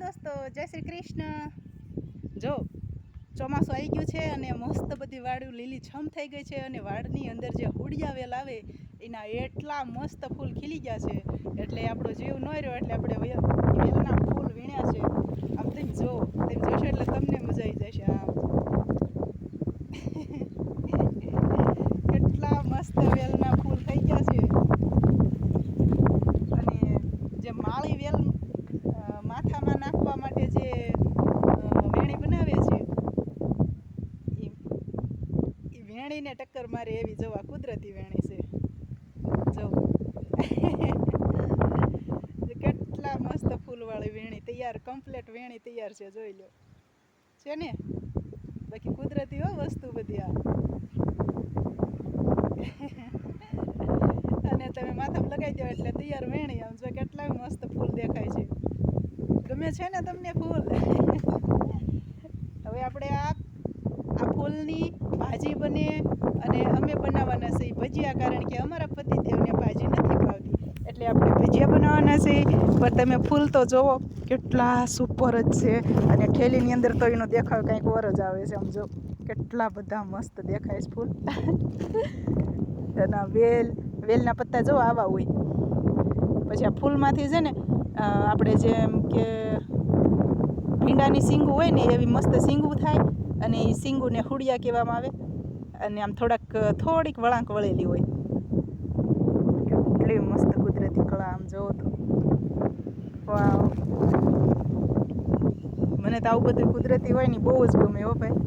દોસ્તો, જય શ્રી કૃષ્ણ. જો ચોમાસું આવી ગયું છે અને મસ્ત બધી વાડું લીલી છમ થઈ ગઈ છે અને વાડની અંદર જે હુડિયા વેલ આવે એના એટલા મસ્ત ફૂલ ખીલી ગયા છે એટલે આપણો જીવ ન રહ્યો એટલે આપણે વેલના ફૂલ વીણ્યા છે. આમ તેમ જોશો એટલે તમને મજા આવી જશે. આમ કેટલા મસ્ત વેલના ફૂલ થઈ ગયા છે અને જે માળી વેલ માથામાં નાખવા માટે જે વેણી બનાવે છે એ વેણીને ટક્કર મારે એવી જોવા કુદરતી વેણી છે. જો કેટલા મસ્ત ફૂલવાળી વેણી તૈયાર, કમ્પ્લીટ વેણી તૈયાર છે. જોઈ લો છે ને, બાકી કુદરતી હો વસ્તુ બધી આ. અને તમે માથામાં લગાવી દો એટલે તૈયાર વેણી. આમ જો કેટલા મસ્ત ફૂલ દેખાય છે. ગમે છે ને તમને ફૂલ? હવે આપણે આ ફૂલની ભાજી બને અને અમે બનાવવાના છે ભજીયા, કારણ કે અમારા પતિદેવને ભાજી નથી ભાવતી એટલે આપણે ભજીયા બનાવવાના છે. પણ તમે ફૂલ તો જોવો કેટલા સુપર જ છે અને ઠેલીની અંદર તો એનો દેખાવ કંઈક ઓર જ આવે છે. આમ જો કેટલા બધા મસ્ત દેખાય છે ફૂલ. અને વેલના પત્તા જો આવા હોય. પછી આ ફૂલમાંથી છે ને આપણે જેમ કે ભીંડાની સીંગું હોય ને એવી મસ્ત સીંગું થાય અને એ સીંગુને હુડિયા કહેવામાં આવે અને આમ થોડીક વળાંક વળેલી હોય. કેટલી મસ્ત કુદરતી કળા આમ જોવો તો. વાવ, મને તો આવું બધું કુદરતી હોય ને બહુ જ ગમે હો ભાઈ.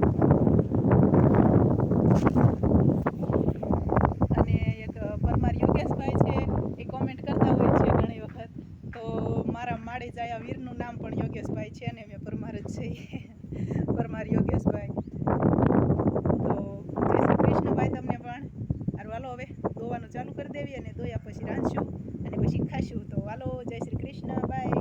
અને એક પરમાર યોગેશભાઈ છે એ કોમેન્ટ કરતા હોય છે ઘણી વખત, તો મારા માળી જાયા વીરનું નામ પણ યોગેશભાઈ છે ને મેં પરમાર જ છે. પરમાર યોગેશભાઈ. તો જય શ્રી કૃષ્ણભાઈ તમને પણ. હારું હાલો હવે દોવાનું ચાલુ કરી દેવી અને દોયા પછી રાંધશું અને પછી ખાશું. તો હાલો, જય શ્રી કૃષ્ણ, બાય.